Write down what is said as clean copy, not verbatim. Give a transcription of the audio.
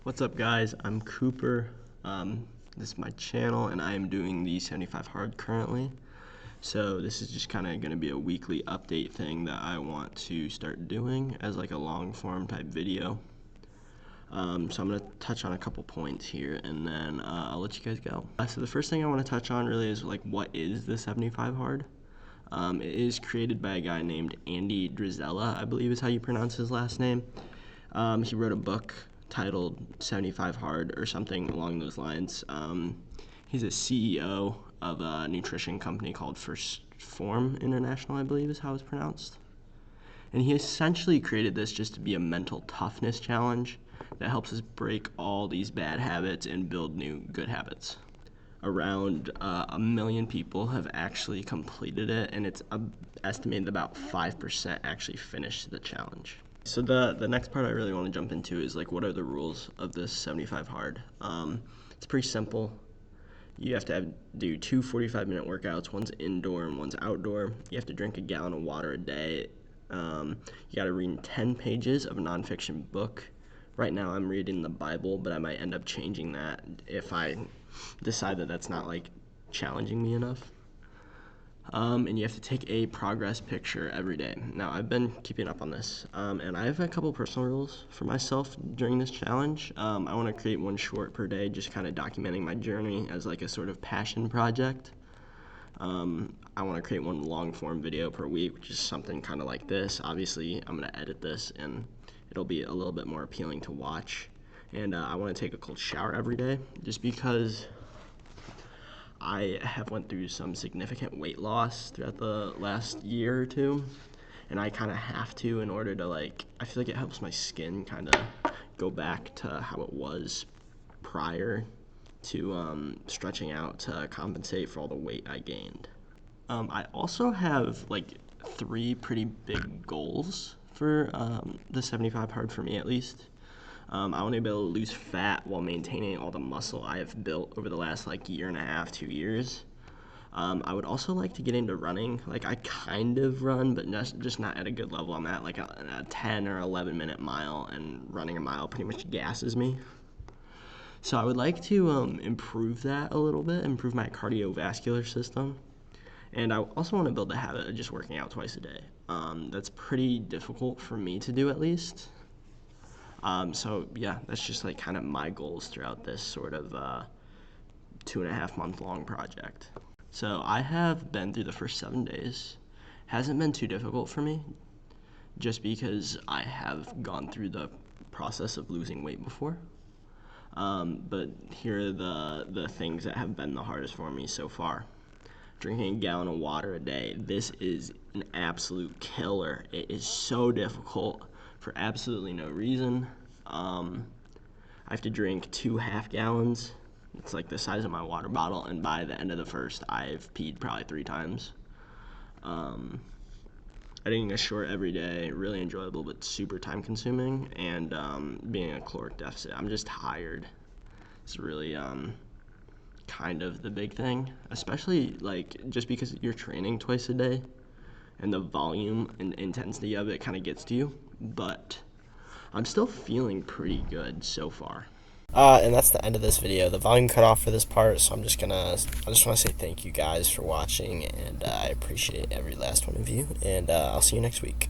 What's up, guys? I'm Cooper. This is my channel, and I am doing the 75 hard currently. So this is just kind of going to be a weekly update thing that I want to start doing as like a long form type video. So I'm going to touch on a couple points here, and then I'll let you guys go. So the first thing I want to touch on really is like, what is the 75 hard? It is created by a guy named Andy Drizella, I believe is how you pronounce his last name. He wrote a book titled 75 Hard or something along those lines. He's a CEO of a nutrition company called First Form International, I believe is how it's pronounced. And he essentially created this just to be a mental toughness challenge that helps us break all these bad habits and build new good habits. Around 1 million people have actually completed it, and it's estimated about 5% actually finished the challenge. So the next part I really want to jump into is like, what are the rules of this 75 hard? It's pretty simple. You have to do 2 45-minute workouts. One's indoor and one's outdoor. You have to drink a gallon of water a day. You got to read 10 pages of a nonfiction book. Right now I'm reading the Bible, but I might end up changing that if I decide that that's not like challenging me enough. And you have to take a progress picture every day. Now, I've been keeping up on this, and I have a couple personal rules for myself during this challenge. I want to create one short per day, just kind of documenting my journey as like a sort of passion project. I want to create one long form video per week, which is something kind of like this. Obviously, I'm going to edit this, and it'll be a little bit more appealing to watch. And I want to take a cold shower every day, just because I have went through some significant weight loss throughout the last year or two, and I kind of have to in order to I feel like it helps my skin kind of go back to how it was prior to stretching out to compensate for all the weight I gained. I also have like 3 pretty big goals for the 75 hard, for me at least. I want to be able to lose fat while maintaining all the muscle I have built over the last year and a half, 2 years. I would also like to get into running. Like, I kind of run, but just not at a good level. I'm at like a 10 or 11 minute mile, and running a mile pretty much gasses me. So I would like to improve that a little bit, improve my cardiovascular system. And I also want to build the habit of just working out twice a day. That's pretty difficult for me to do, at least. So yeah, that's just like kind of my goals throughout this sort of 2.5 month long project. So I have been through the first 7 days. Hasn't been too difficult for me, just because I have gone through the process of losing weight before. But here are the things that have been the hardest for me so far. Drinking a gallon of water a day. This is an absolute killer. It is so difficult for absolutely no reason. I have to drink 2 half gallons. It's like the size of my water bottle, and by the end of the first, I've peed probably 3 times. Eating a short every day, really enjoyable, but super time consuming, and being in a caloric deficit. I'm just tired. It's really kind of the big thing, especially just because you're training twice a day and the volume and intensity of it kind of gets to you, but I'm still feeling pretty good so far. And that's the end of this video. The volume cut off for this part, so I just want to say thank you guys for watching, and I appreciate every last one of you, and I'll see you next week.